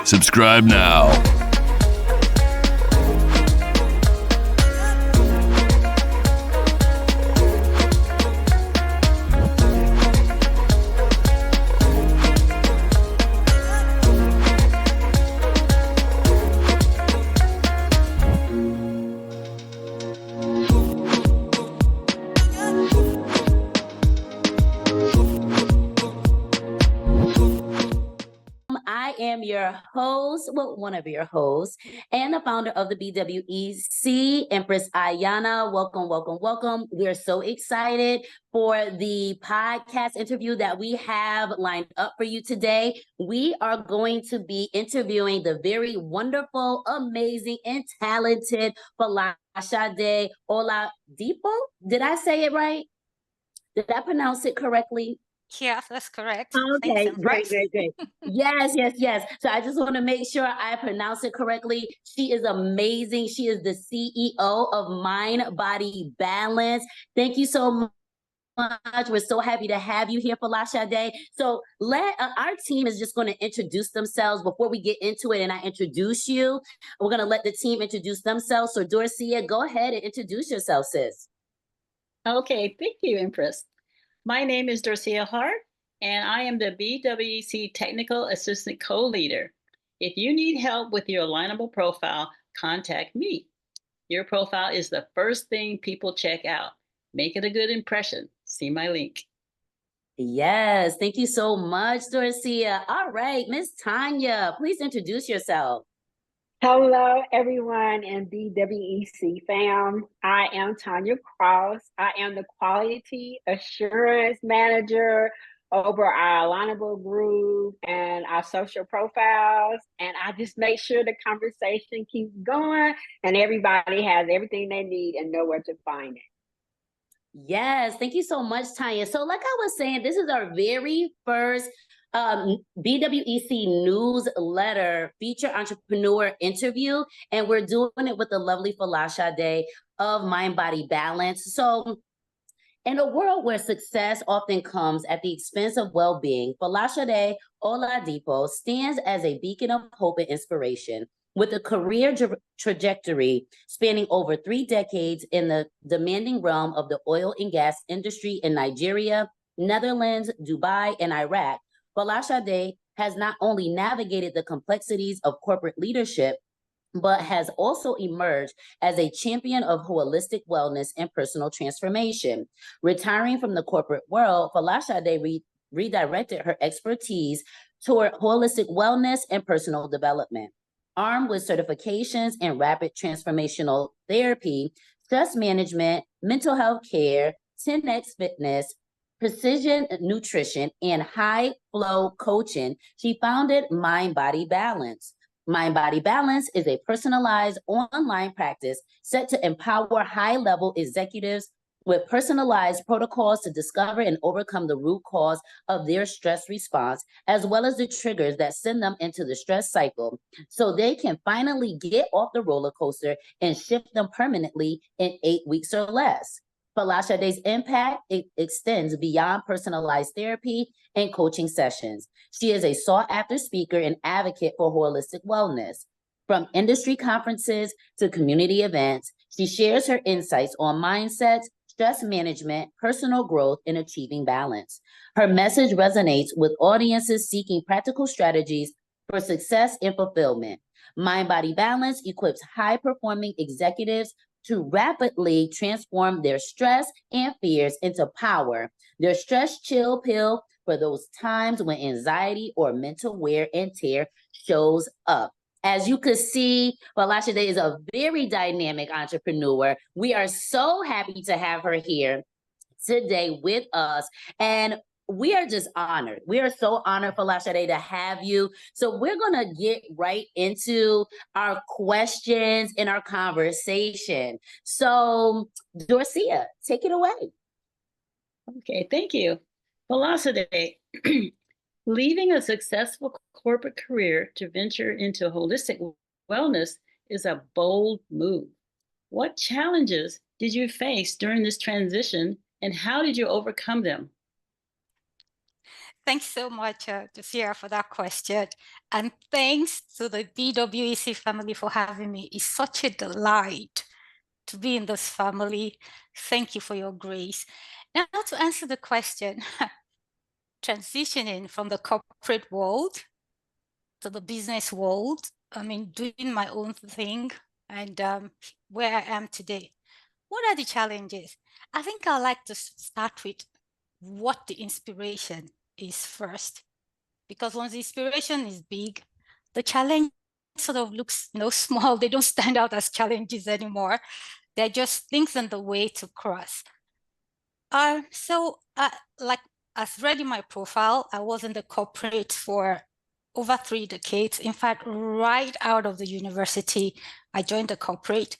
Subscribe now. Your host, one of your hosts, and the founder of the BWEC, Empress Ayana. Welcome, welcome, welcome. We're so excited for the podcast interview that we have lined up for you today. We are going to be interviewing the very wonderful, amazing, and talented Folashade Oladipo. Did I say it right? Did I pronounce it correctly? Yeah, that's correct. Okay, great. Yes. So I just want to make sure I pronounce it correctly. She is amazing. She is the CEO of Mind Body Balance. Thank you so much. We're so happy to have you here, Folashade. So our team is just going to introduce themselves before we get into it, and I introduce you. We're going to let the team introduce themselves. So Dorcia, go ahead and introduce yourself, sis. Okay, thank you, Empress. My name is Dorcia Hart, and I am the BWEC Technical Assistant Co-Leader. If you need help with your alignable profile, contact me. Your profile is the first thing people check out. Make it a good impression. See my link. Yes, thank you so much, Dorcia. All right, Miss Tanya, please introduce yourself. Hello, everyone in BWEC fam. I am Tanya Cross. I am the Quality Assurance Manager over our alignable group and our social profiles. And I just make sure the conversation keeps going and everybody has everything they need and know where to find it. Yes, thank you so much, Tanya. So like I was saying, this is our very first BWEC newsletter feature entrepreneur interview, and we're doing it with the lovely Folashade of Mind Body Balance. So in a world where success often comes at the expense of well-being, Folashade Oladipo stands as a beacon of hope and inspiration. With a career trajectory spanning over 3 decades in the demanding realm of the oil and gas industry in Nigeria, Netherlands, Dubai, and Iraq, Folashade has not only navigated the complexities of corporate leadership, but has also emerged as a champion of holistic wellness and personal transformation. Retiring from the corporate world, Folashade redirected her expertise toward holistic wellness and personal development. Armed with certifications in rapid transformational therapy, stress management, mental health care, 10X fitness, precision nutrition, and high flow coaching, she founded Mind Body Balance. Mind Body Balance is a personalized online practice set to empower high-level executives with personalized protocols to discover and overcome the root cause of their stress response, as well as the triggers that send them into the stress cycle, so they can finally get off the roller coaster and shift them permanently in 8 weeks or less. Folashade's impact extends beyond personalized therapy and coaching sessions. She is a sought-after speaker and advocate for holistic wellness. From industry conferences to community events, she shares her insights on mindsets, stress management, personal growth, and achieving balance. Her message resonates with audiences seeking practical strategies for success and fulfillment. Mind Body Balance equips high-performing executives to rapidly transform their stress and fears into power. Their stress chill pill for those times when anxiety or mental wear and tear shows up. As you could see, Folashade is a very dynamic entrepreneur. We are so happy to have her here today with us. And we are just honored. We are so honored, Folashade, to have you. So we're going to get right into our questions and our conversation. So, Dorcia, take it away. Okay, thank you. Folashade, leaving a successful corporate career to venture into holistic wellness is a bold move. What challenges did you face during this transition, and how did you overcome them? Thanks so much, Josiah, for that question. And thanks to the BWEC family for having me. It's such a delight to be in this family. Thank you for your grace. Now, to answer the question, transitioning from the corporate world to the business world, I mean, doing my own thing and where I am today. What are the challenges? I think I'd like to start with what the inspiration is first, because once the inspiration is big, the challenge sort of looks small. They don't stand out as challenges anymore. They're just things on the way to cross. Like as read in my profile, I was in the corporate for over 3 decades. In fact, right out of the university, I joined the corporate,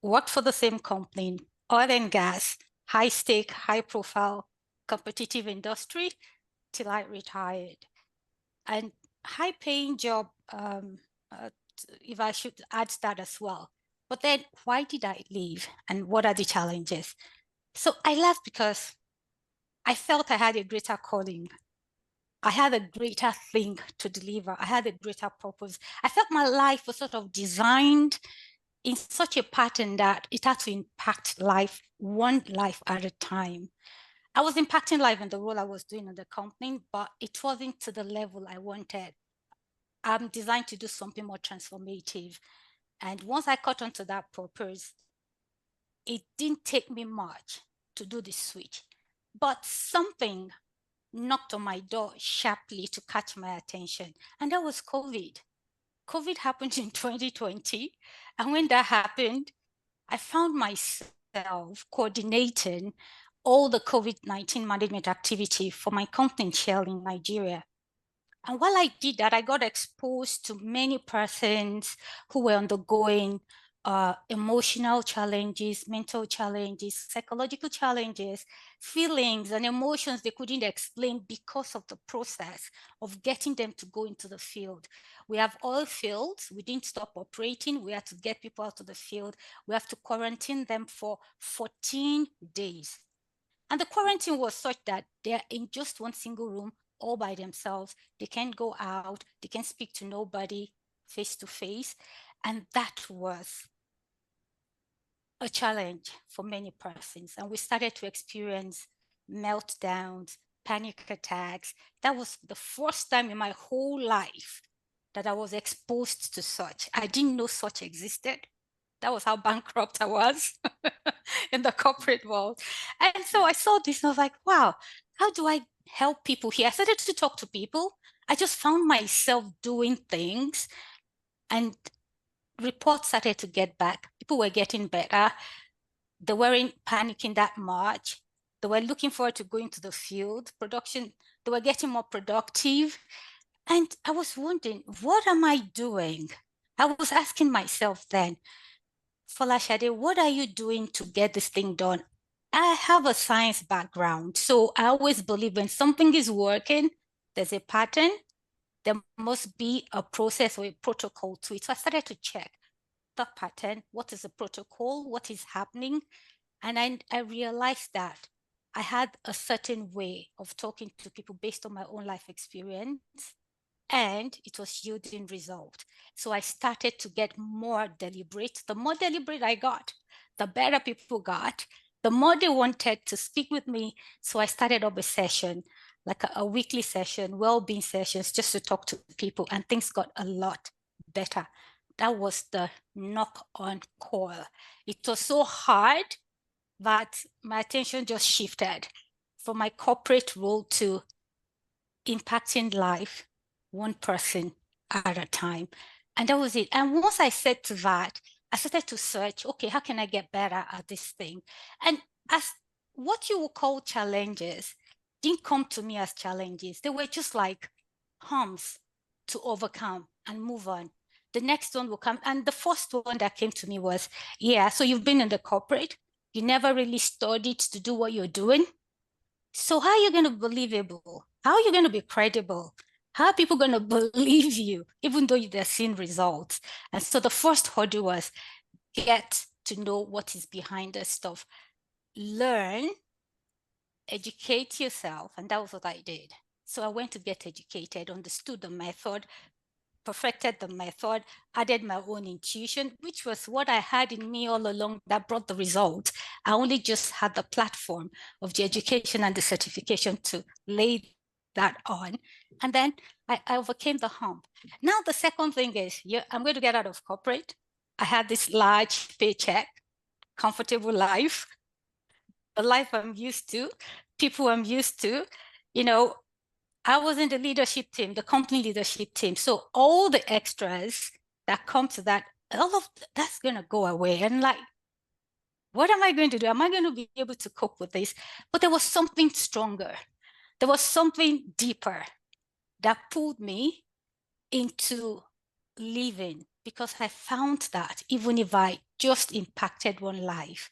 worked for the same company, oil and gas, high stake, high profile, competitive industry, till I retired. And high paying job, if I should add that as well. But then why did I leave and what are the challenges? So I left because I felt I had a greater calling. I had a greater thing to deliver. I had a greater purpose. I felt my life was sort of designed in such a pattern that it had to impact life, one life at a time. I was impacting life in the role I was doing in the company, but it wasn't to the level I wanted. I'm designed to do something more transformative. And once I caught on to that purpose, it didn't take me much to do the switch. But something knocked on my door sharply to catch my attention, and that was COVID. COVID happened in 2020. And when that happened, I found myself coordinating all the COVID-19 management activity for my company Shell in Nigeria. And while I did that, I got exposed to many persons who were undergoing emotional challenges, mental challenges, psychological challenges, feelings and emotions they couldn't explain because of the process of getting them to go into the field. We have oil fields. We didn't stop operating. We had to get people out of the field. We have to quarantine them for 14 days. And the quarantine was such that they're in just one single room all by themselves. They can't go out. They can't speak to nobody face to face. And that was a challenge for many persons. And we started to experience meltdowns, panic attacks. That was the first time in my whole life that I was exposed to such. I didn't know such existed. That was how bankrupt I was in the corporate world. And so I saw this and I was like, wow, how do I help people here? I started to talk to people. I just found myself doing things and reports started to get back. People were getting better. They weren't panicking that much. They were looking forward to going to the field. Production, they were getting more productive. And I was wondering, what am I doing? I was asking myself then, Folashade, what are you doing to get this thing done? I have a science background, so I always believe when something is working, there's a pattern, there must be a process or a protocol to it. So I started to check the pattern, what is the protocol, what is happening? And I realized that I had a certain way of talking to people based on my own life experience, and it was yielding result. So I started to get more deliberate. The more deliberate I got, the better people got, the more they wanted to speak with me. So I started up a session, like a weekly session, well-being sessions, just to talk to people, and things got a lot better. That was the knock-on coil. It was so hard that my attention just shifted from my corporate role to impacting life, one person at a time. And that was it. And once I said to that, I started to search, okay, how can I get better at this thing? And as what you would call challenges didn't come to me as challenges. They were just like humps to overcome and move on. The next one will come. And the first one that came to me was, yeah, so you've been in the corporate, you never really studied to do what you're doing. So how are you going to be believable? How are you going to be credible? How are people going to believe you, even though they're seeing results? And so the first hurdle was get to know what is behind the stuff. Learn, educate yourself. And that was what I did. So I went to get educated, understood the method, perfected the method, added my own intuition, which was what I had in me all along that brought the result. I only just had the platform of the education and the certification to lay that on. And then I overcame the hump. Now, the second thing is, I'm going to get out of corporate. I had this large paycheck, comfortable life, the life I'm used to, people I'm used to, I was in the leadership team, the company leadership team. So all the extras that come to that, all of that's going to go away. And like, what am I going to do? Am I going to be able to cope with this? But there was something stronger. There was something deeper that pulled me into living, because I found that even if I just impacted one life,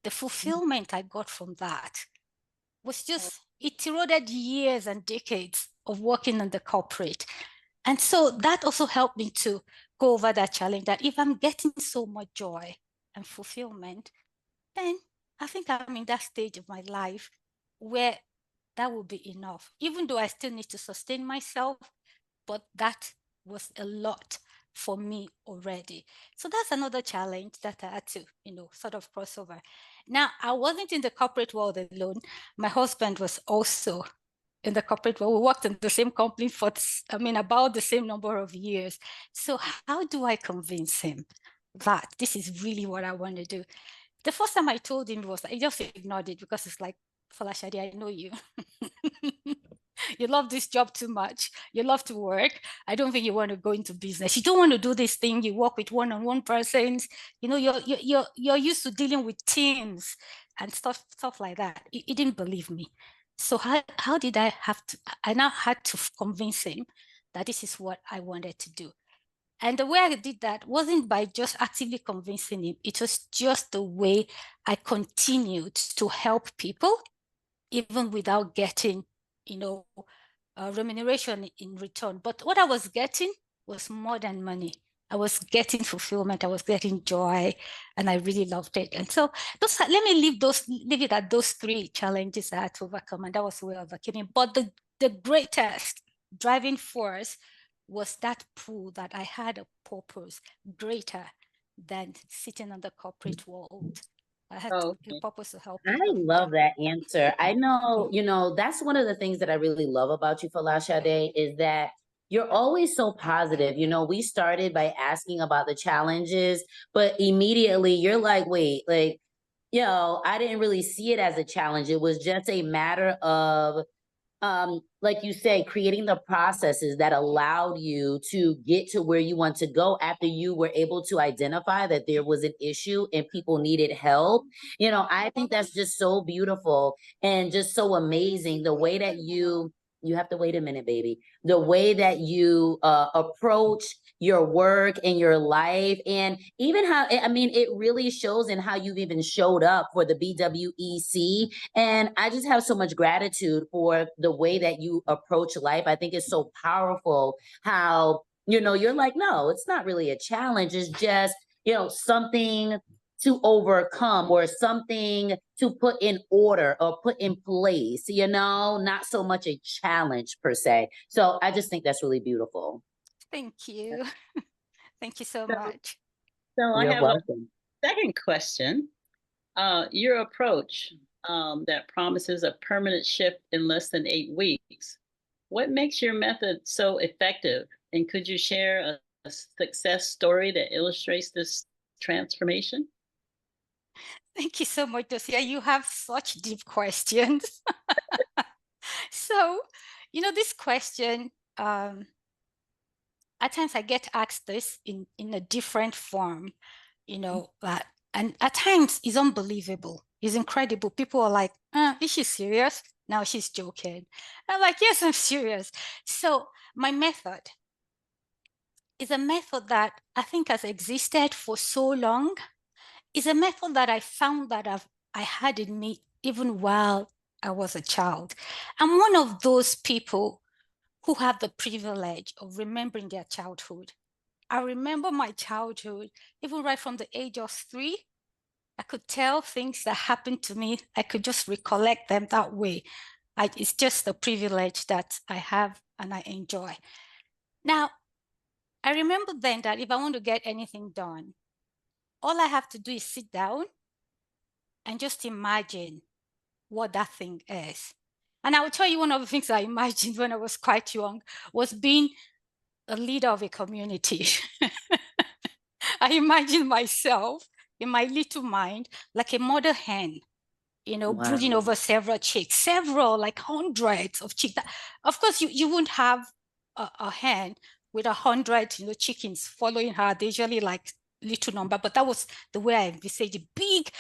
the fulfillment I got from that was just, it eroded years and decades of working in the corporate. And so that also helped me to go over that challenge, that if I'm getting so much joy and fulfillment, then I think I'm in that stage of my life where that will be enough, even though I still need to sustain myself, but that was a lot for me already. So that's another challenge that I had to, sort of cross over. Now, I wasn't in the corporate world alone. My husband was also in the corporate world. We worked in the same company for, about the same number of years. So how do I convince him that this is really what I want to do? The first time I told him was, he just ignored it, because it's like, Folashade, I know you. You love this job too much. You love to work. I don't think you want to go into business. You don't want to do this thing. You work with one-on-one persons. You're used to dealing with teams and stuff like that. He didn't believe me. So how did I have to? I now had to convince him that this is what I wanted to do. And the way I did that wasn't by just actively convincing him. It was just the way I continued to help people, even without getting remuneration in return. But what I was getting was more than money. I was getting fulfillment. I was getting joy, and I really loved it. And so let me leave it at those three challenges I had to overcome, and that was the way I overcame it. But the greatest driving force was that pull that I had a purpose greater than sitting on the corporate world. I had a purpose to help people. I love that answer. I know, that's one of the things that I really love about you, Folashade, is that you're always so positive. We started by asking about the challenges, but immediately you're like, wait, like, I didn't really see it as a challenge. It was just a matter of, like you say, creating the processes that allowed you to get to where you want to go after you were able to identify that there was an issue and people needed help. I think that's just so beautiful and just so amazing, the way that you have to wait a minute, baby. The way that you approach your work and your life, and even how, it really shows in how you've even showed up for the BWEC. And I just have so much gratitude for the way that you approach life. I think it's so powerful how, you're like, no, it's not really a challenge. It's just, something to overcome or something to put in order or put in place, not so much a challenge per se. So I just think that's really beautiful. Thank you. Thank you so much. So You're I have welcome. a second question. Your approach that promises a permanent shift in less than 8 weeks. What makes your method so effective? And could you share a success story that illustrates this transformation? Thank you so much, Dosia. You have such deep questions. So, this question, at times I get asked this in a different form, and at times it's unbelievable. It's incredible. People are like, is she serious? Now she's joking. I'm like, yes, I'm serious. So my method is a method that I think has existed for so long. It's a method that I found that I had in me even while I was a child. I'm one of those people who have the privilege of remembering their childhood. I remember my childhood, even right from the age of 3. I could tell things that happened to me. I could just recollect them that way. It's just a privilege that I have and I enjoy. Now, I remember then that if I want to get anything done, all I have to do is sit down and just imagine what that thing is. And I will tell you, one of the things I imagined when I was quite young was being a leader of a community. I imagined myself in my little mind like a mother hen, brooding over several chicks, like hundreds of chicks. Of course, you wouldn't have a hen with 100, chickens following her. They usually like little number, but that was the way I envisaged a big,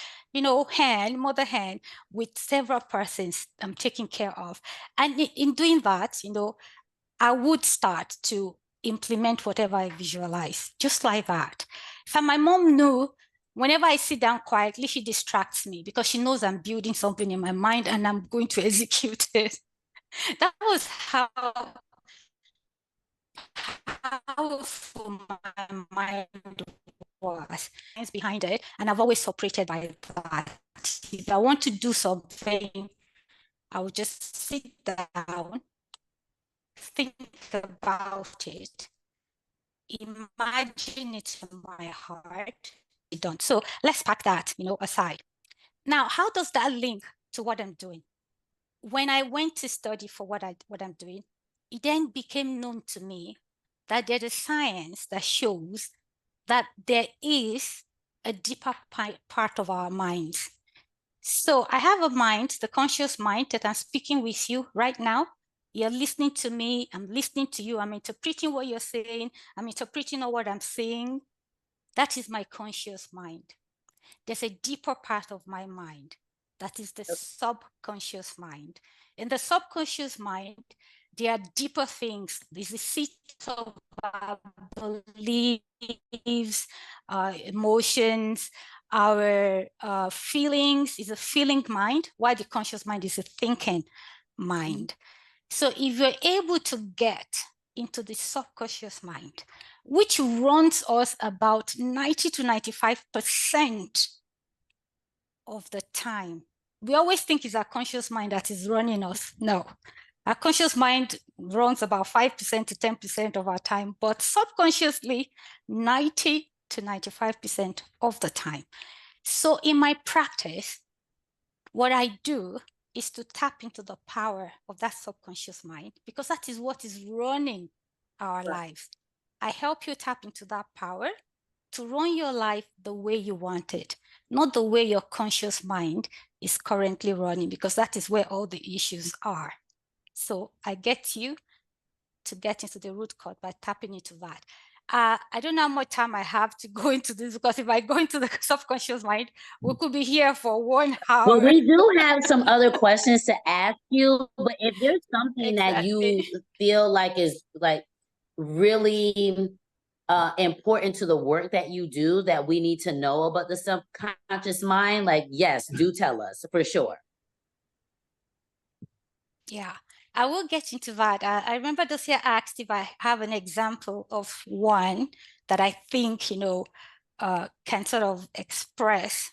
mother hen with several persons I'm taking care of. And in doing that, I would start to implement whatever I visualize, just like that. So my mom knew whenever I sit down quietly, she distracts me because she knows I'm building something in my mind and I'm going to execute it. That was how powerful my mind was behind it. And I've always operated by that. If I want to do something, I would just sit down, think about it, imagine it in my heart, done. So let's pack that, aside. Now, how does that link to what I'm doing? When I went to study for what I'm doing, it then became known to me that there's a science that shows that there is a deeper part of our minds. So I have a mind, the conscious mind, that I'm speaking with you right now. You're listening to me, I'm listening to you, I'm interpreting what you're saying, I'm interpreting what I'm saying. That is my conscious mind. There's a deeper part of my mind, that is the subconscious mind. In the subconscious mind, there are deeper things. There's a seat of our beliefs, emotions, our feelings. Is a feeling mind, while the conscious mind is a thinking mind. So if you're able to get into the subconscious mind, which runs us about 90 to 95% of the time. We always think it's our conscious mind that is running us. No, our conscious mind runs about 5% to 10% of our time, but subconsciously 90 to 95% of the time. So in my practice, what I do is to tap into the power of that subconscious mind, because that is what is running our lives. I help you tap into that power to run your life the way you want it, not the way your conscious mind is currently running, because that is where all the issues are. So I get you to get into the root cause by tapping into that. I don't know how much time I have to go into this, because if I go into the subconscious mind, we could be here for 1 hour. Well, we do have some other questions to ask you, but if there's something that you feel like is like really important to the work that you do that we need to know about the subconscious mind, like, yes, do tell us for sure. Yeah, I will get into that. I remember Dosia asked if I have an example of one that I think, can sort of express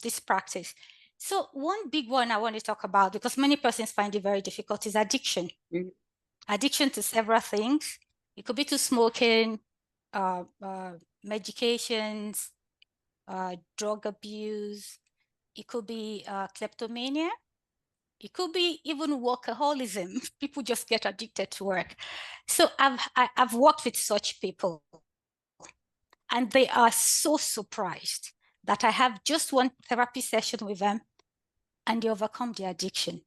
this practice. So one big one I want to talk about, because many persons find it very difficult, is addiction. Mm-hmm. Addiction to several things. It could be to smoking, medications, drug abuse. It could be kleptomania. It could be even workaholism. People just get addicted to work. So I've worked with such people, and they are so surprised that I have just one therapy session with them and they overcome the addiction.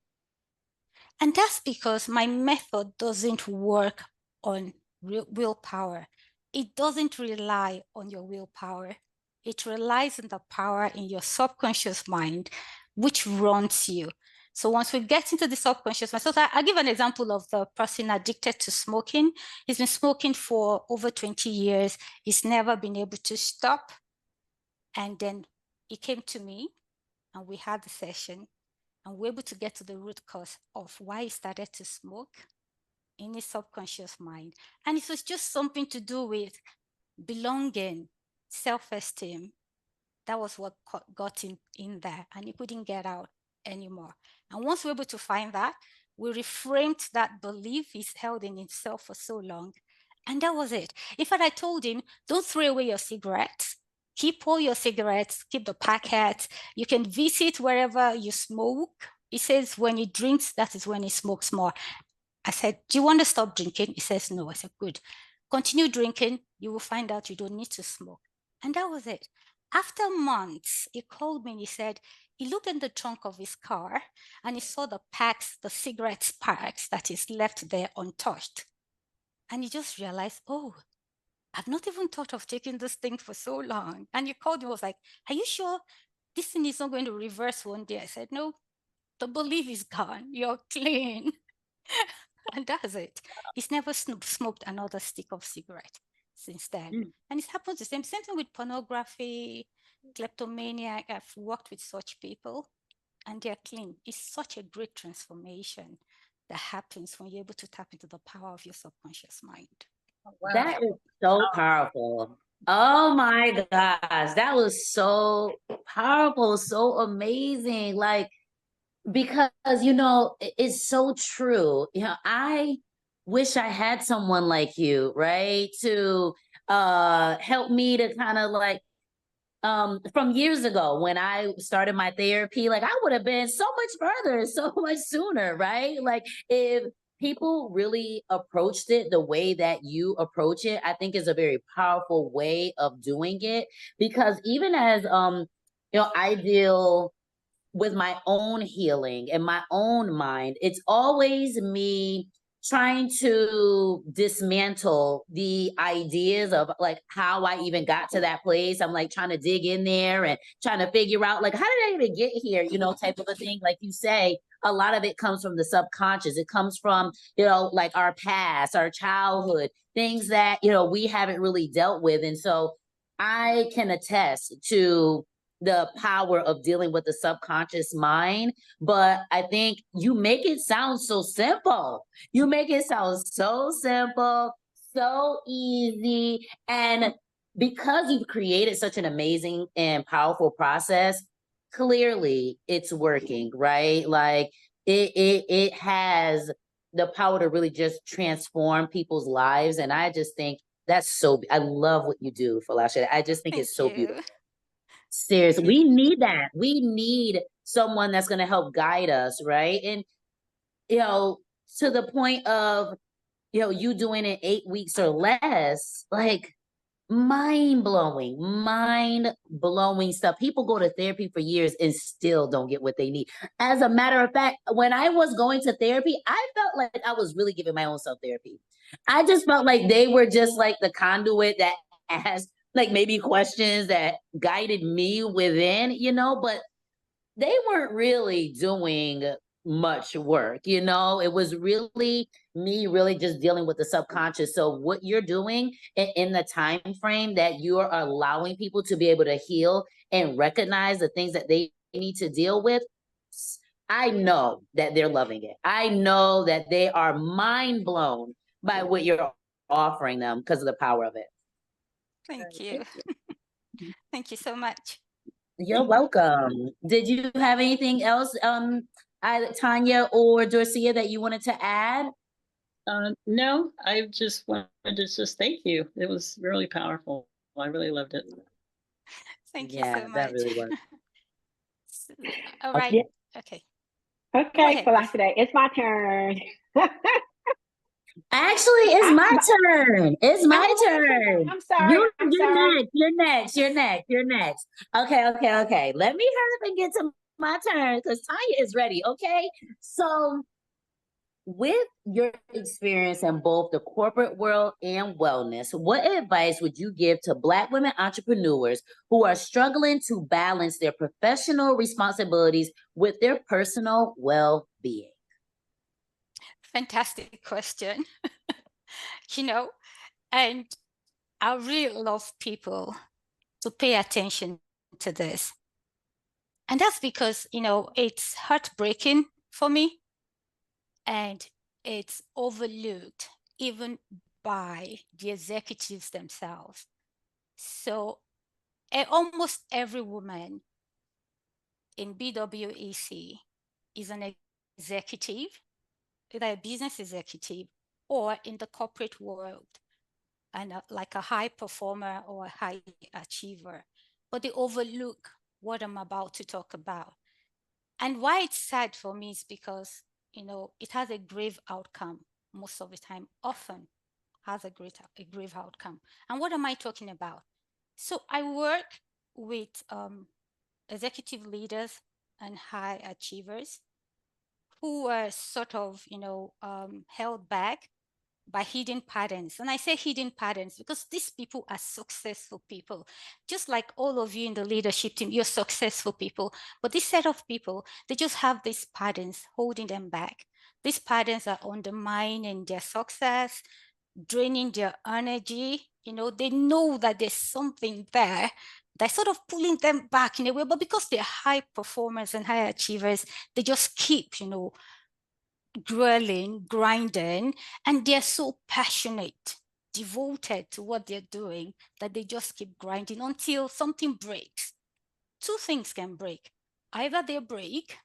And that's because my method doesn't work on willpower. It doesn't rely on your willpower. It relies on the power in your subconscious mind, which runs you. So once we get into the subconscious mind, so I'll give an example of the person addicted to smoking. He's been smoking for over 20 years. He's never been able to stop. And then he came to me and we had the session, and we're able to get to the root cause of why he started to smoke in his subconscious mind. And it was just something to do with belonging, self-esteem. That was what got him in there, and he couldn't get out anymore. And once we're able to find that, We reframed that belief he's held in himself for so long. And that was it. In fact, I told him, don't throw away your cigarettes. Keep all your cigarettes, keep the packets. You can visit wherever you smoke. He says when he drinks, that is when he smokes more. I said, do you want to stop drinking? He says, no. I said, good. Continue drinking. You will find out you don't need to smoke. And that was it. After months, he called me and he said, he looked in the trunk of his car and he saw the packs, the cigarette packs that is left there untouched. And he just realized, oh, I've not even thought of taking this thing for so long. And he called me, was like, are you sure this thing is not going to reverse one day? I said, no, the belief is gone. You're clean. And that's it. He's never smoked another stick of cigarette since then. And it happens the same thing with pornography, kleptomania. I've worked with such people and they're clean. It's such a great transformation that happens when you're able to tap into the power of your subconscious mind. Wow. That is so powerful. Oh my gosh, that was so powerful, so amazing. Like, because, you know, it's so true. You know, I wish I had someone like you, right, to help me to kind of like, from years ago when I started my therapy, like I would have been so much further, so much sooner, right? Like if people really approached it the way that you approach it, I think is a very powerful way of doing it. Because even as you know, I deal with my own healing and my own mind, it's always me trying to dismantle the ideas of like how I even got to that place. I'm like trying to dig in there and trying to figure out like, how did I even get here? You know, type of a thing. Like you say, a lot of it comes from the subconscious. It comes from, you know, like our past, our childhood, things that, you know, we haven't really dealt with. And so I can attest to the power of dealing with the subconscious mind. But I think you make it sound so simple. You make it sound so simple, so easy. And because you've created such an amazing and powerful process, clearly it's working, right? Like it has the power to really just transform people's lives. And I just think that's so, I love what you do, Folashade. I just think it's so beautiful. Seriously, we need that. We need someone that's going to help guide us, right? And, you know, to the point of, you know, you doing it 8 weeks or less, like mind-blowing stuff. People go to therapy for years and still don't get what they need. As a matter of fact, when I was going to therapy, I felt like I was really giving my own self therapy. I just felt like they were just like the conduit that asked like maybe questions that guided me within, you know, but they weren't really doing much work, you know. It was really me really just dealing with the subconscious. So what you're doing in the time frame that you are allowing people to be able to heal and recognize the things that they need to deal with, I know that they're loving it. I know that they are mind blown by what you're offering them because of the power of it. Thank you. Thank you so much. You're welcome. Did you have anything else, Tanya or Dorcia, that you wanted to add? No, I just wanted to just thank you. It was really powerful. I really loved it. Thank you so much. That really was. All right. Okay. Okay. Okay, Folashade, it's my turn. Actually, it's my turn. It's my turn. I'm sorry. You're next. Okay. Let me hurry up and get to my turn because Tanya is ready. Okay. So with your experience in both the corporate world and wellness, what advice would you give to Black women entrepreneurs who are struggling to balance their professional responsibilities with their personal well-being? Fantastic question. You know, and I really love people to pay attention to this. And that's because, you know, it's heartbreaking for me and it's overlooked even by the executives themselves. So almost every woman in BWEC is an executive either a business executive or in the corporate world, and like a high performer or a high achiever, but they overlook what I'm about to talk about. And why it's sad for me is because, it has a grave outcome most of the time, often has a grave outcome. And what am I talking about? So I work with executive leaders and high achievers who are sort of, held back by hidden patterns. And I say hidden patterns because these people are successful people. Just like all of you in the leadership team, you're successful people. But this set of people, they just have these patterns holding them back. These patterns are undermining their success, draining their energy. They know that there's something there that's sort of pulling them back in a way, but because they're high performers and high achievers, they just keep, grinding, and they're so passionate, devoted to what they're doing that they just keep grinding until something breaks. Two things can break. Either they break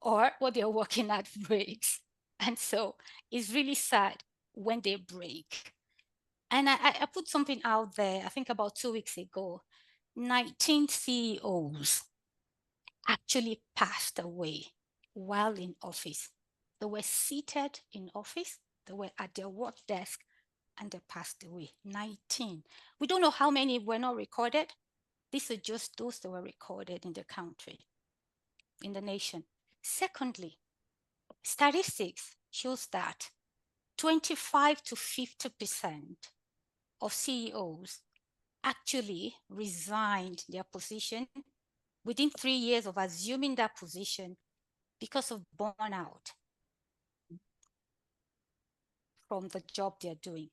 or what they're working at breaks. And so it's really sad when they break. And I put something out there, I think about 2 weeks ago. 19 CEOs actually passed away while in office. They were seated in office, they were at their work desk, and they passed away. 19. We don't know how many were not recorded. These are just those that were recorded in the country, in the nation. Secondly, statistics shows that 25 to 50% of CEOs actually resigned their position within 3 years of assuming that position because of burnout from the job they're doing.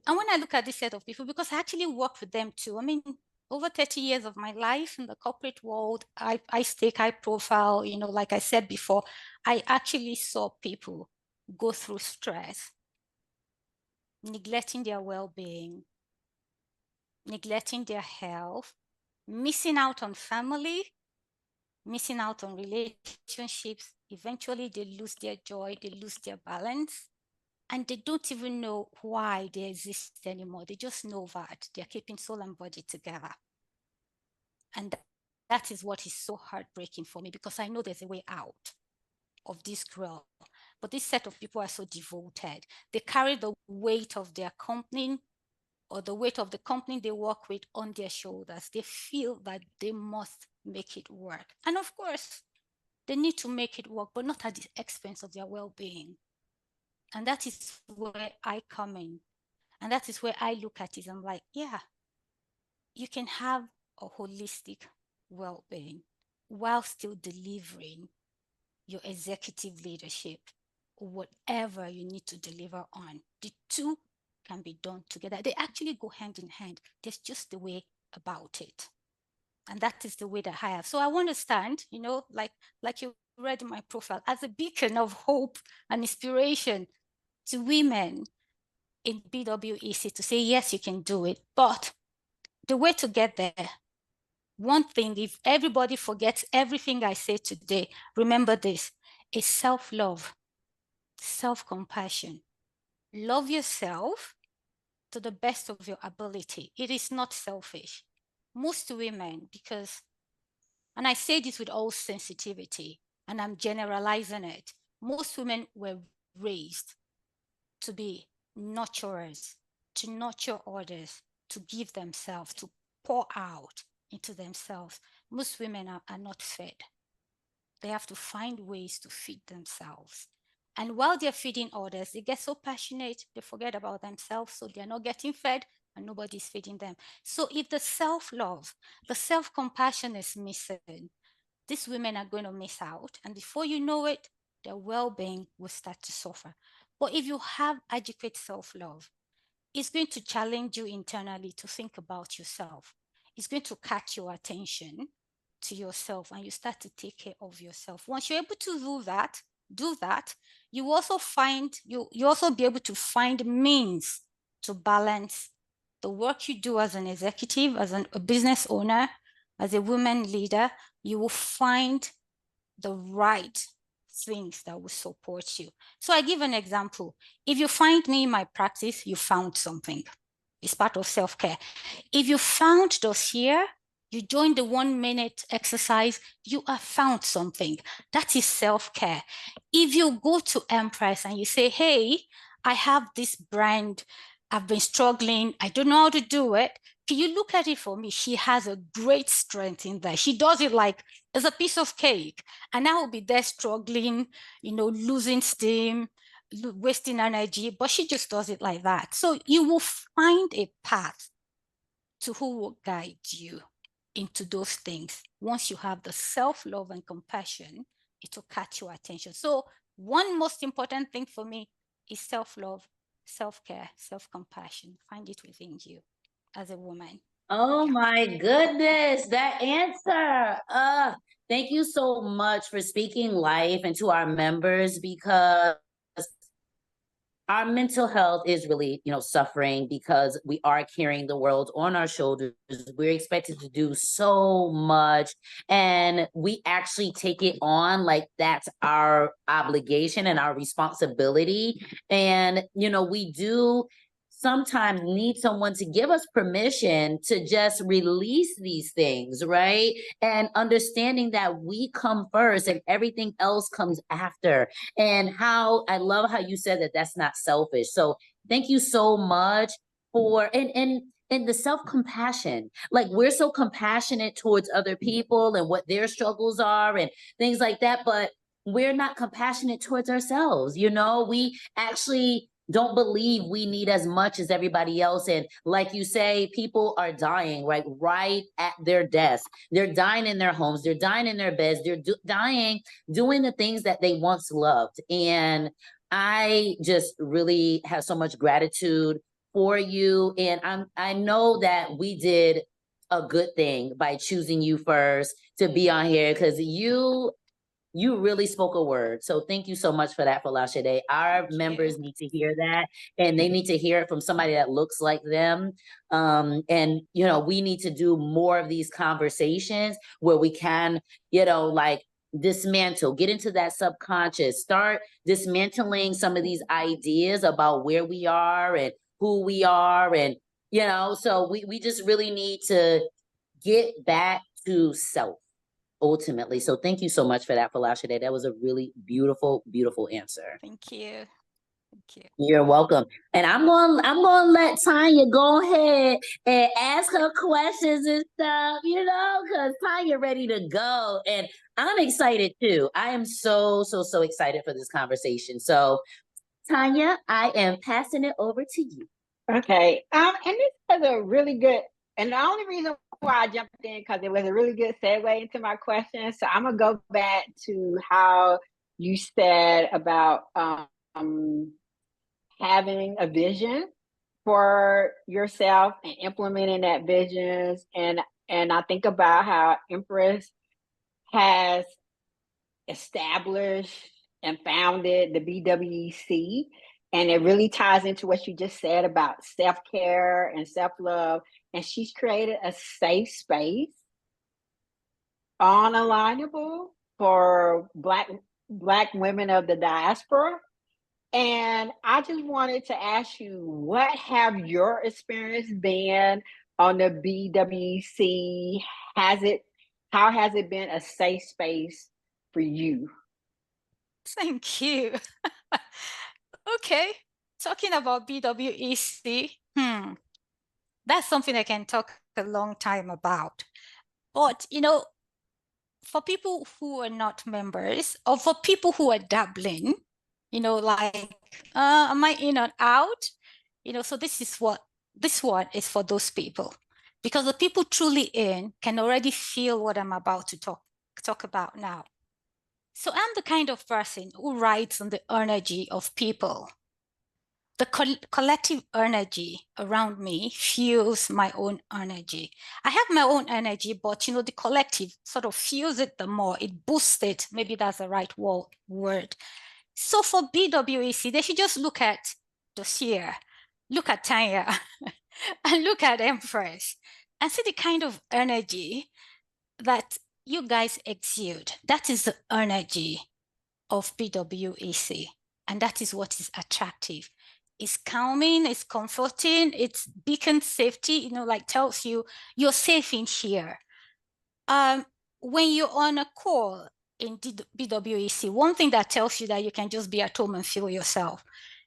And when I look at this set of people, because I actually work with them too, I mean, over 30 years of my life in the corporate world, I stay high profile, like I said before, I actually saw people go through stress, neglecting their well-being, neglecting their health, missing out on family, missing out on relationships. Eventually, they lose their joy, they lose their balance, and they don't even know why they exist anymore. They just know that they're keeping soul and body together. And that is what is so heartbreaking for me, because I know there's a way out of this grill. But this set of people are so devoted. They carry the weight of their company or the weight of the company they work with on their shoulders. They feel that they must make it work. And of course, they need to make it work, but not at the expense of their well-being. And that is where I come in. And that is where I look at it. I'm like, yeah, you can have a holistic well-being while still delivering your executive leadership or whatever you need to deliver on. The two can be done together. They actually go hand in hand. There's just the way about it. And that is the way that I have. So I want to stand, like you read in my profile, as a beacon of hope and inspiration to women in BWEC to say, yes, you can do it. But the way to get there, one thing, if everybody forgets everything I say today, remember this, is self-love, self-compassion. Love yourself to the best of your ability. It is not selfish. Most women, because, and I say this with all sensitivity, and I'm generalizing it, most women were raised to be nurturers, to nurture others, to give themselves, to pour out into themselves. Most women are not fed. They have to find ways to feed themselves. And while they're feeding others, they get so passionate, they forget about themselves, so they're not getting fed and nobody's feeding them. So if the self-love, the self-compassion is missing, these women are going to miss out. And before you know it, their well-being will start to suffer. But if you have adequate self-love, it's going to challenge you internally to think about yourself. It's going to catch your attention to yourself, and you start to take care of yourself. Once you're able to do that, you also be able to find means to balance the work you do as an executive, as a business owner, as a woman leader. You will find the right things that will support you. So I give an example. If you find me in my practice, you found something. It's part of self-care. If you found dossier, you joined the 1 minute exercise, you have found something. That is self-care. If you go to Empress and you say, hey, I have this brand, I've been struggling, I don't know how to do it. Can you look at it for me? She has a great strength in that. She does it like it's a piece of cake. And I will be there struggling, losing steam, wasting energy, but she just does it like that. So you will find a path to who will guide you into those things. Once you have the self-love and compassion, it will catch your attention. So one most important thing for me is self-love, self-care, self-compassion. Find it within you as a woman. Oh my goodness, that answer. Thank you so much for speaking life into our members, because our mental health is really, suffering because we are carrying the world on our shoulders. We're expected to do so much, and we actually take it on like that's our obligation and our responsibility. And, we do sometimes need someone to give us permission to just release these things, right? And understanding that we come first and everything else comes after. And I love how you said that that's not selfish. So thank you so much for, and the self-compassion. Like, we're so compassionate towards other people and what their struggles are and things like that, but we're not compassionate towards ourselves. We actually don't believe we need as much as everybody else. And like you say, people are dying right at their desk. They're dying in their homes. They're dying in their beds. They're dying doing the things that they once loved. And I just really have so much gratitude for you. And I know that we did a good thing by choosing you first to be on here, because you really spoke a word. So thank you so much for that, Folashade. Our members need to hear that, and they need to hear it from somebody that looks like them. And, we need to do more of these conversations where we can, dismantle, get into that subconscious, start dismantling some of these ideas about where we are and who we are. And, so we just really need to get back to self. Ultimately. So thank you so much for that, Folashade. That was a really beautiful, beautiful answer. Thank you. Thank you. You're welcome. And I'm gonna let Tanya go ahead and ask her questions and stuff, because Tanya ready to go. And I'm excited too. I am so excited for this conversation. So Tanya, I am passing it over to you. Okay. And this was a really good, and the only reason why I jumped in because it was a really good segue into my question. So I'm gonna go back to how you said about having a vision for yourself and implementing that vision. And I think about how Empress has established and founded the BWEC. And it really ties into what you just said about self-care and self-love. And she's created a safe space, unalienable, for Black women of the diaspora. And I just wanted to ask you, what have your experience been on the BWEC? How has it been a safe space for you? Thank you. Okay, talking about BWEC, that's something I can talk a long time about. But, for people who are not members, or for people who are dabbling, am I in or out? So this one is for those people, because the people truly in can already feel what I'm about to talk about now. So I'm the kind of person who rides on the energy of people. The collective energy around me fuels my own energy. I have my own energy, but the collective sort of fuels it the more. It boosts it. Maybe that's the right word. So for BWEC, they should just look at Dossier, look at Tanya, and look at Empress, and see the kind of energy that you guys exude. That is the energy of BWEC. And that is what is attractive. It's calming, it's comforting, it's beacon safety, like tells you you're safe in here. When you're on a call in BWEC, one thing that tells you that you can just be at home and feel yourself.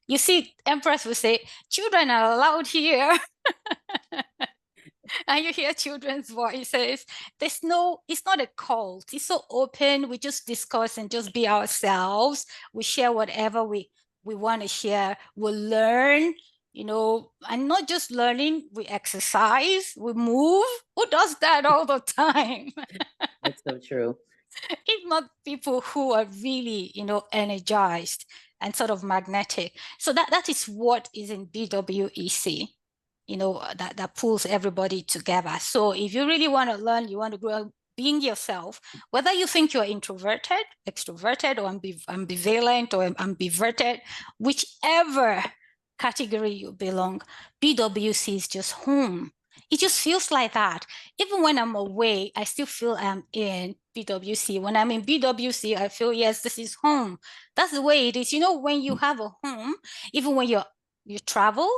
You see, Empress will say, children are allowed here. And you hear children's voices. It's not a cult. It's so open. We just discuss and just be ourselves. We share whatever we want to share. We'll learn, and not just learning, we exercise, we move. Who does that all the time? That's so true. It's not people who are really, energized and sort of magnetic. So that is what is in BWEC. That pulls everybody together. So if you really want to learn, you want to grow being yourself, whether you think you're introverted, extroverted, or ambivalent or ambiverted, whichever category you belong, BWC is just home. It just feels like that. Even when I'm away, I still feel I'm in BWC. When I'm in BWC, I feel, yes, this is home. That's the way it is. When you have a home, even when you travel,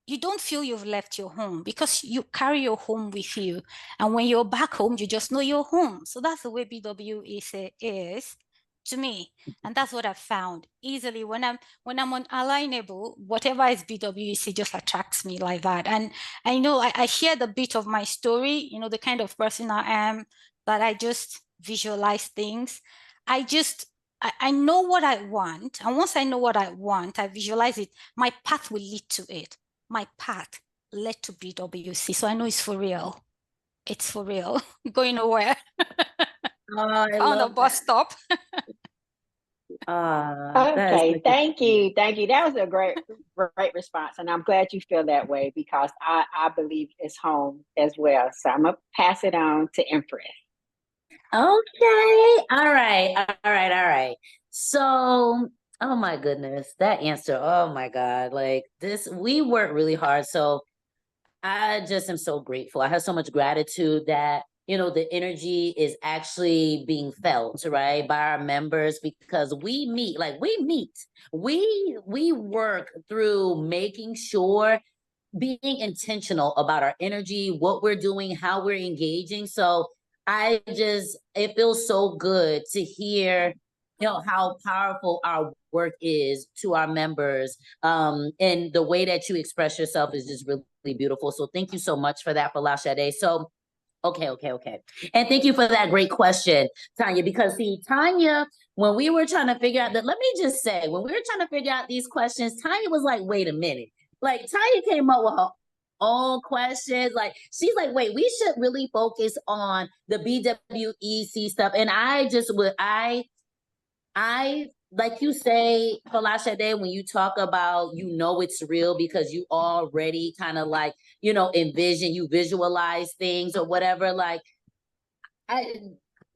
you don't feel you've left your home because you carry your home with you. And when you're back home, you just know you're home. So that's the way BWEC is to me. And that's what I've found easily. When I'm unalignable, whatever is BWEC just attracts me like that. And I know I shared a bit of my story, the kind of person I am, that I just visualize things. I know what I want. And once I know what I want, I visualize it. My path will lead to it. My path led to BWC. So I know it's for real. It's for real. Going nowhere. On the bus stop. Okay, thank you. That was a great response. And I'm glad you feel that way because I believe it's home as well. So I'm going to pass it on to Empress. Okay. All right. So, oh my goodness, that answer. Oh my God. Like this, we worked really hard. So I just am so grateful. I have so much gratitude that, the energy is actually being felt, right, by our members because we work through making sure being intentional about our energy, what we're doing, how we're engaging. So it feels so good to hear, how powerful our work is to our members. And the way that you express yourself is just really beautiful. So thank you so much for that, Folashade. So, okay. And thank you for that great question, Tanya, because see, Tanya, when we were trying to figure out that, let me just say, when we were trying to figure out these questions, Tanya was like, wait a minute. Like Tanya came up with her own questions. Like she's like, wait, we should really focus on the BWEC stuff. And I like you say, Folashade, when you talk about, it's real because you already kind of like, envision, you visualize things or whatever. Like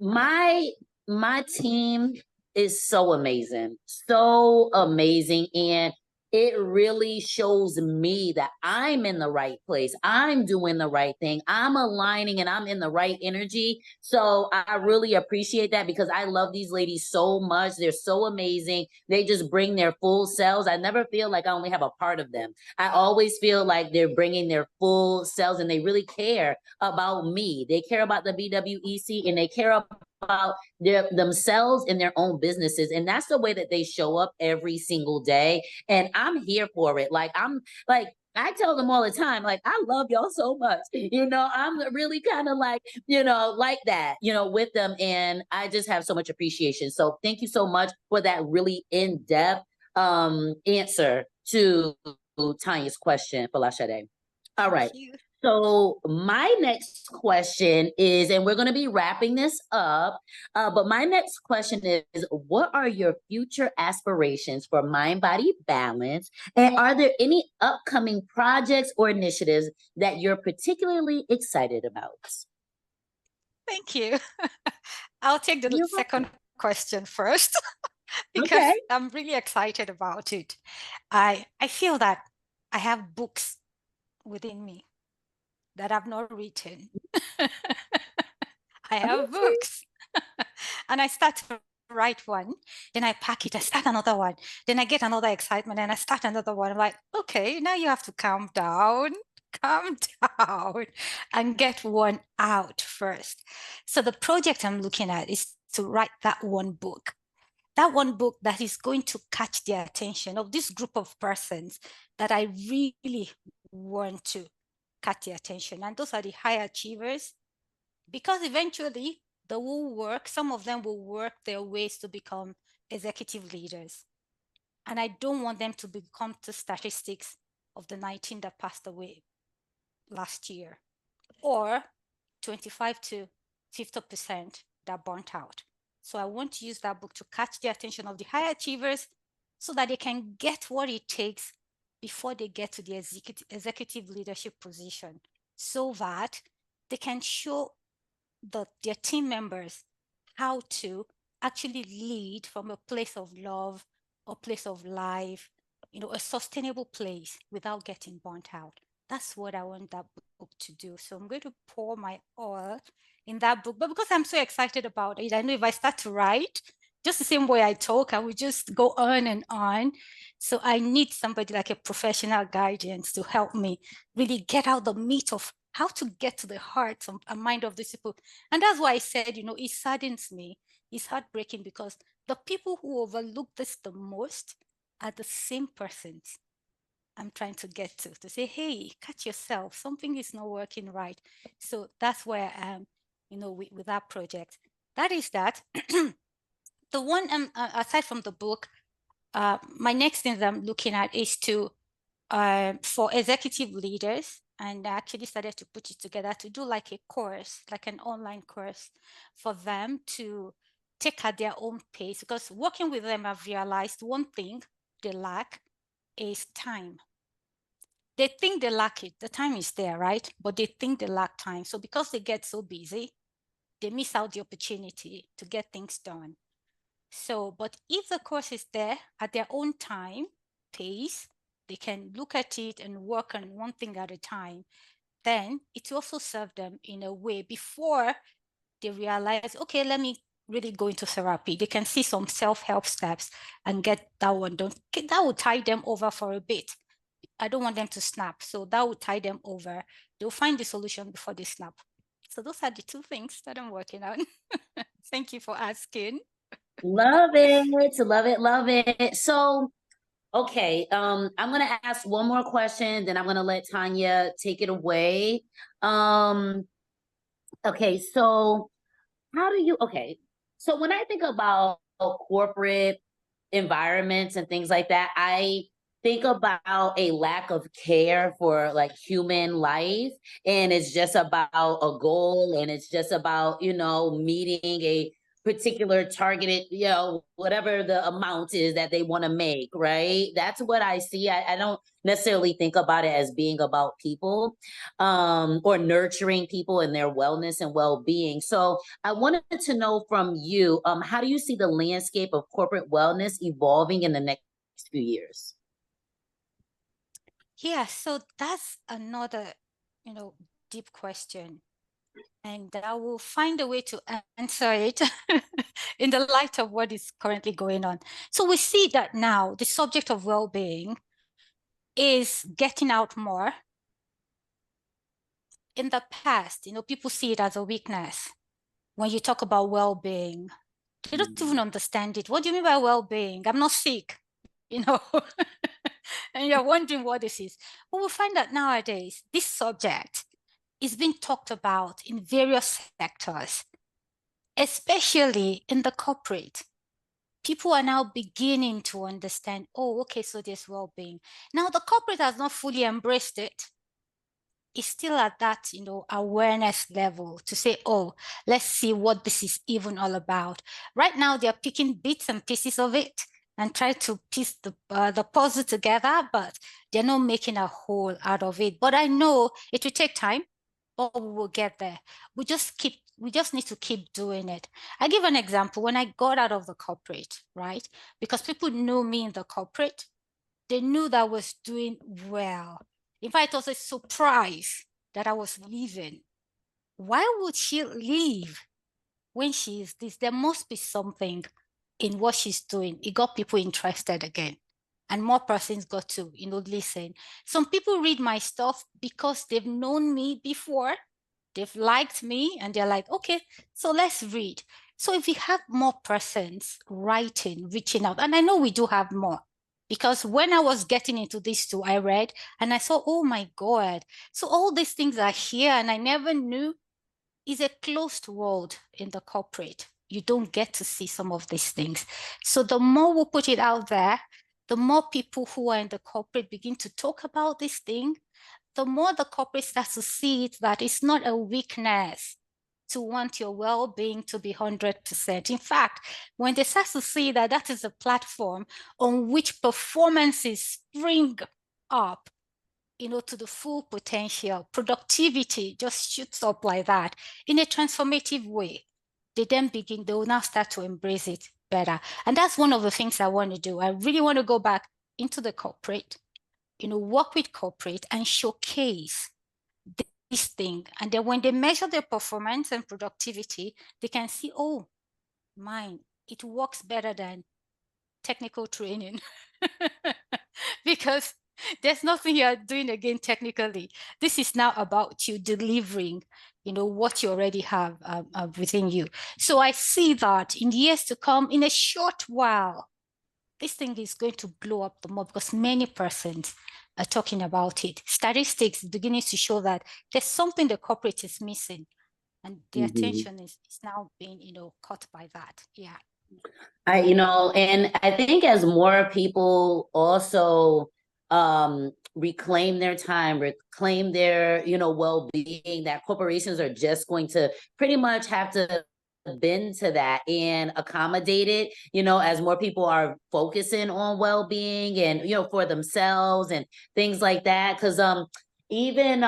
my team is so amazing. And it really shows me that I'm in the right place. I'm doing the right thing. I'm aligning and I'm in the right energy. So I really appreciate that because I love these ladies so much. They're so amazing. They just bring their full selves. I never feel like I only have a part of them. I always feel like they're bringing their full selves and they really care about me. They care about the BWEC and they care about themselves and their own businesses. And that's the way that they show up every single day. And I'm here for it. Like, I tell them all the time, like, I love y'all so much. I'm really kind of like that, with them. And I just have so much appreciation. So thank you so much for that really in-depth answer to Tanya's question, Folashade. All right. So my next question is, and we're going to be wrapping this up, but my next question is, what are your future aspirations for Mind-Body Balance? And are there any upcoming projects or initiatives that you're particularly excited about? Thank you. I'll take the second question first because I'm really excited about it. I feel that I have books within me that I've not written. I have books and I start to write one, then I pack it, I start another one, then I get another excitement and I start another one. I'm like, okay, now you have to calm down and get one out first. So the project I'm looking at is to write that one book that is going to catch the attention of this group of persons that I really want to catch the attention. And those are the high achievers, because eventually they will work, some of them will work their ways to become executive leaders. And I don't want them to become the statistics of the 19 that passed away last year, or 25 to 50% that burnt out. So I want to use that book to catch the attention of the high achievers so that they can get what it takes before they get to the executive leadership position, so that they can show their team members how to actually lead from a place of love, a place of life, a sustainable place without getting burnt out. That's what I want that book to do. So I'm going to pour my oil in that book. But because I'm so excited about it, I know if I start to write, just the same way I talk, I will just go on and on. So I need somebody like a professional guidance to help me really get out the meat of how to get to the heart and mind of these people. And that's why I said, it saddens me. It's heartbreaking because the people who overlook this the most are the same persons I'm trying to get to say, hey, catch yourself, something is not working right. So that's where I am, with that project. That is that. The one, aside from the book, my next thing that I'm looking at is for executive leaders, and I actually started to put it together to do like a course, like an online course for them to take at their own pace, because working with them, I've realized one thing they lack is time. They think they lack it. The time is there, right? But they think they lack time. So because they get so busy, they miss out the opportunity to get things done. So, but if the course is there at their own time, pace, they can look at it and work on one thing at a time, then it will also serve them in a way before they realize, okay, let me really go into therapy. They can see some self-help steps and get that one done. That will tie them over for a bit. I don't want them to snap. So that will tie them over. They'll find the solution before they snap. So those are the two things that I'm working on. Thank you for asking. Love it. Love it. Love it. So, okay. I'm going to ask one more question, then I'm going to let Tanya take it away. Okay. So so when I think about corporate environments and things like that, I think about a lack of care for like human life, and it's just about a goal, and it's just about meeting a particular targeted whatever the amount is that they want to make, right? That's what I see. I don't necessarily think about it as being about people or nurturing people and their wellness and well-being. So I wanted to know from you, how do you see the landscape of corporate wellness evolving in the next few years? Yeah, so that's another, deep question. And I will find a way to answer it in the light of what is currently going on. So we see that now the subject of well-being is getting out more. In the past, people see it as a weakness. When you talk about well-being, they don't even understand it. What do you mean by well-being? I'm not sick, and you're wondering what this is. But we find that nowadays, this subject is being talked about in various sectors, especially in the corporate. People are now beginning to understand, oh, okay, so there's well-being. Now, the corporate has not fully embraced it. It's still at that, awareness level to say, oh, let's see what this is even all about. Right now, they're picking bits and pieces of it and try to piece the puzzle together, but they're not making a whole out of it. But I know it will take time, but we will get there. We just need to keep doing it. I give an example. When I got out of the corporate, right? Because people knew me in the corporate, they knew that I was doing well. In fact, it was a surprise that I was leaving. Why would she leave when she is this? There must be something in what she's doing, it got people interested again. And more persons got to, listen. Some people read my stuff because they've known me before, they've liked me, and they're like, okay, so let's read. So if we have more persons writing, reaching out, and I know we do have more, because when I was getting into this too, I read and I saw, oh my God, so all these things are here and I never knew. It's a closed world in the corporate. You don't get to see some of these things. So the more we put it out there, the more people who are in the corporate begin to talk about this thing, the more the corporate starts to see it that it's not a weakness to want your well-being to be 100%. In fact, when they start to see that that is a platform on which performances spring up, to the full potential, productivity just shoots up like that in a transformative way, they will now start to embrace it better. And that's one of the things I want to do. I really want to go back into the corporate, work with corporate and showcase this thing. And then when they measure their performance and productivity, they can see, oh, it works better than technical training. Because there's nothing you're doing again technically. This is now about you delivering, what you already have within you. So I see that in years to come, in a short while, this thing is going to blow up the more because many persons are talking about it. Statistics beginning to show that there's something the corporate is missing, and the attention is now being, caught by that. Yeah. And I think as more people also reclaim their time, reclaim their, well-being, that corporations are just going to pretty much have to bend to that and accommodate it, as more people are focusing on well-being and, for themselves and things like that. Because even,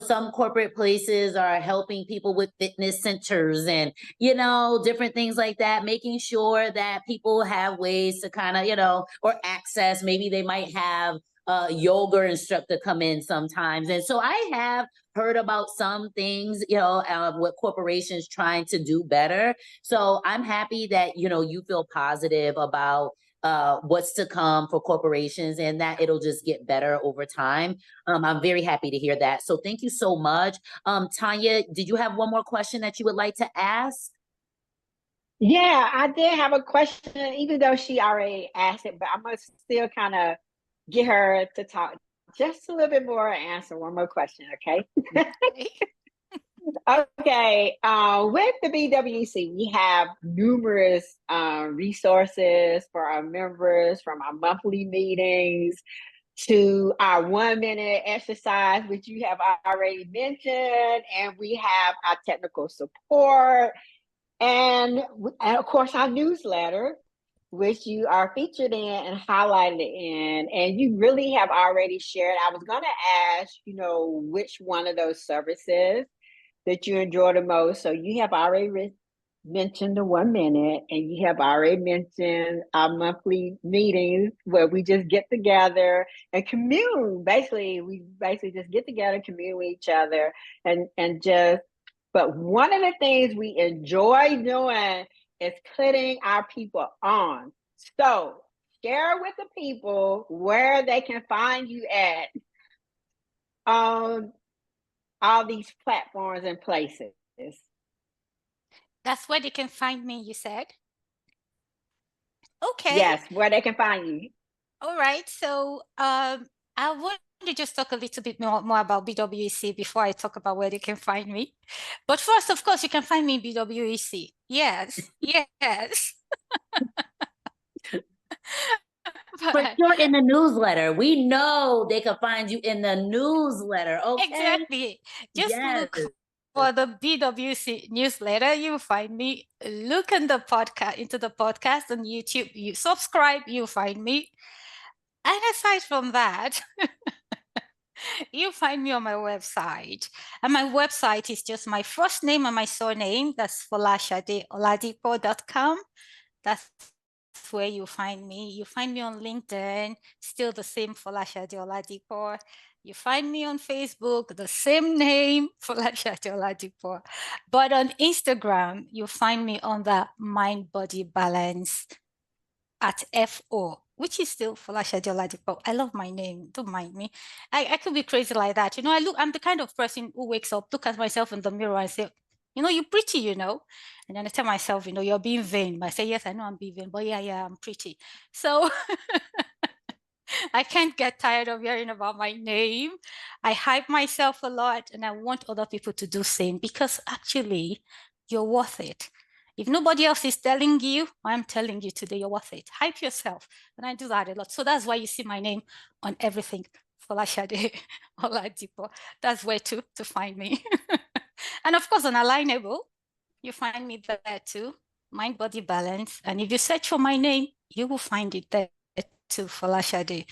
some corporate places are helping people with fitness centers and, different things like that, making sure that people have ways to kind of, or access. Maybe they might have a yoga instructor come in sometimes. And so I have heard about some things, what corporations trying to do better. So I'm happy that, you feel positive about what's to come for corporations and that it'll just get better over time. I'm very happy to hear that. So thank you so much. Tanya, did you have one more question that you would like to ask? Yeah, I did have a question, even though she already asked it, but I'm going to still kind of get her to talk just a little bit more and answer one more question, okay? Okay, with the BWEC, we have numerous resources for our members, from our monthly meetings to our 1-minute exercise, which you have already mentioned, and we have our technical support, and of course our newsletter, which you are featured in and highlighted in, and you really have already shared. I was going to ask, which one of those services that you enjoy the most. So you have already mentioned the 1 minute, and you have already mentioned our monthly meetings where we just get together and commune. We just get together, commune with each other, and just. But one of the things we enjoy doing is putting our people on. So share with the people where they can find you at on all these platforms and places. That's where they can find me, you said? Okay. Yes, where they can find you. All right. So I want to just talk a little bit more about BWEC before I talk about where they can find me. But first, of course, you can find me in BWEC. Yes. Yes. For sure, in the newsletter. We know they can find you in the newsletter. Okay. Exactly. Just look for the BWEC newsletter. You'll find me. Look in the podcast, into the podcast on YouTube. You subscribe, you'll find me. And aside from that, you'll find me on my website. And my website is just my first name and my surname. That's FolashadeOladipo.com. That's where you find me. You find me on LinkedIn, still the same Folashade Oladipo. You find me on Facebook, the same name, Folashade Oladipo. But on Instagram, you find me on the Mind Body Balance at FO, which is still Folashade Oladipo. I love my name. Don't mind me. I could be crazy like that. I'm the kind of person who wakes up, look at myself in the mirror and say, you're pretty, And then I tell myself, you're being vain. I say, yes, I know I'm being vain, but yeah, I'm pretty. So I can't get tired of hearing about my name. I hype myself a lot, and I want other people to do the same, because actually you're worth it. If nobody else is telling you, I'm telling you today, you're worth it. Hype yourself. And I do that a lot. So that's why you see my name on everything. Folashade Oladipo. That's where to find me. And of course, on Alignable, you find me there too. Mind Body Balance. And if you search for my name, you will find it there too, Folashade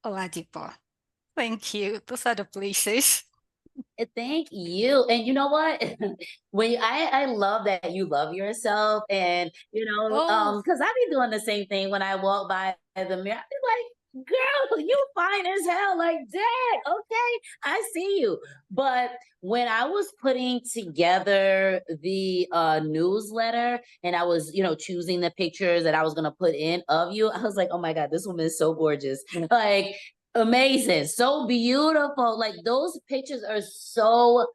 Oladipo. Thank you. Those are the places. Thank you. And you know what? I love that you love yourself, and because I be doing the same thing when I walk by the mirror. I be like, girl, you fine as hell. Like, dang, okay, I see you. But when I was putting together the newsletter, and I was, choosing the pictures that I was gonna put in of you, I was like, oh my God, this woman is so gorgeous. Like, amazing, so beautiful. Like, those pictures are so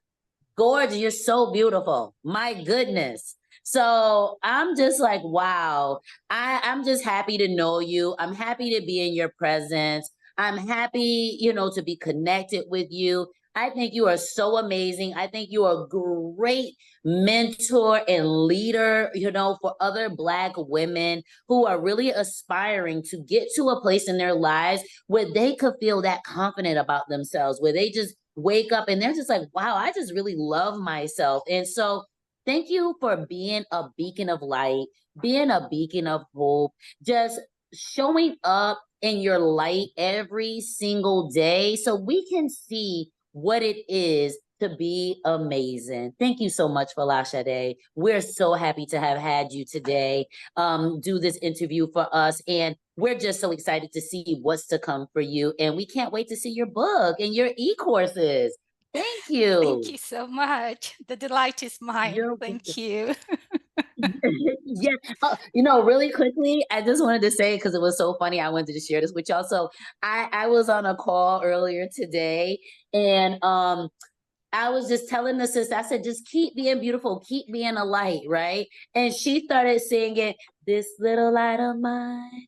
gorgeous. You're so beautiful. My goodness. So I'm just like, wow. I'm just happy to know you. I'm happy to be in your presence. I'm happy, to be connected with you. I think you are so amazing. I think you are a great mentor and leader, for other Black women who are really aspiring to get to a place in their lives where they could feel that confident about themselves, where they just wake up and they're just like, wow, I just really love myself. And so thank you for being a beacon of light, being a beacon of hope, just showing up in your light every single day so we can see what it is to be amazing. Thank you so much, Folashade. We're so happy to have had you today do this interview for us. And we're just so excited to see what's to come for you. And we can't wait to see your book and your e-courses. Thank you. Thank you so much. The delight is mine. Thank you. Yeah. Really quickly, I just wanted to say, because it was so funny, I wanted to share this with y'all. So I was on a call earlier today, and I was just telling the sister, I said, just keep being beautiful, keep being a light, right? And she started singing, this little light of mine,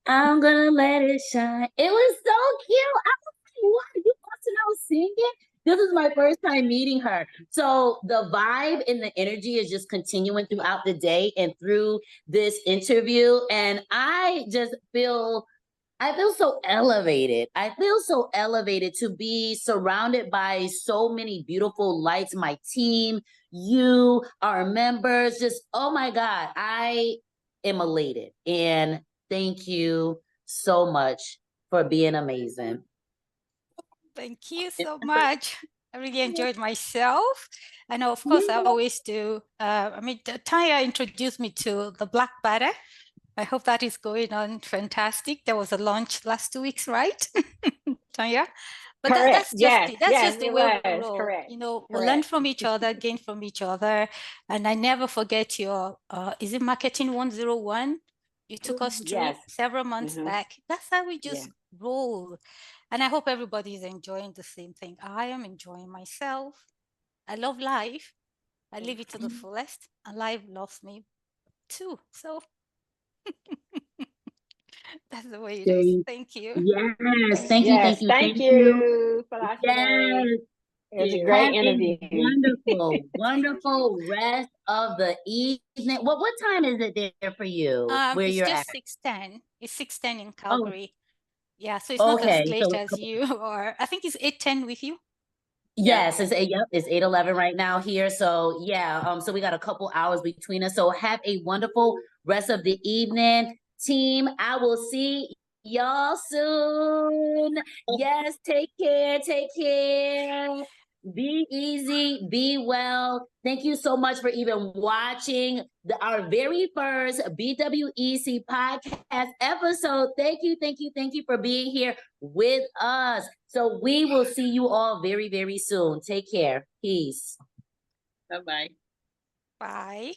I'm gonna let it shine. It was so cute. I was like, what? You want to know singing? This is my first time meeting her. So the vibe and the energy is just continuing throughout the day and through this interview. And I feel so elevated. I feel so elevated to be surrounded by so many beautiful lights, my team, you, our members, just, oh my God, I am elated. And thank you so much for being amazing. Thank you so much. I really enjoyed myself. And of course, I always do. Tanya introduced me to the Black Butter. I hope that is going on fantastic. There was a launch last 2 weeks, right, Tanya? But that's just the way we roll. Correct. We learn from each other, gain from each other. And I never forget your, is it Marketing 101? You took us through several months back. That's how we just roll. And I hope everybody is enjoying the same thing. I am enjoying myself. I love life. I live it to the fullest. And life loves me too. So that's the way it is. Thank you. Yes, thank you. Thank you. Yes. It was a great interview. Wonderful rest of the evening. What time is it there for you? Where it's you're just at? 6:10. It's 6:10 in Calgary. Yeah, so it's not as late as you, or I think it's 8:10 with you. Yes, it's 8:11 right now here. So yeah, so we got a couple hours between us. So have a wonderful rest of the evening, team. I will see y'all soon. Yes, take care. Be easy, be well. Thank you so much for even watching our very first BWEC podcast episode. Thank you for being here with us. So we will see you all very, very soon. Take care. Peace. Bye-bye. Bye.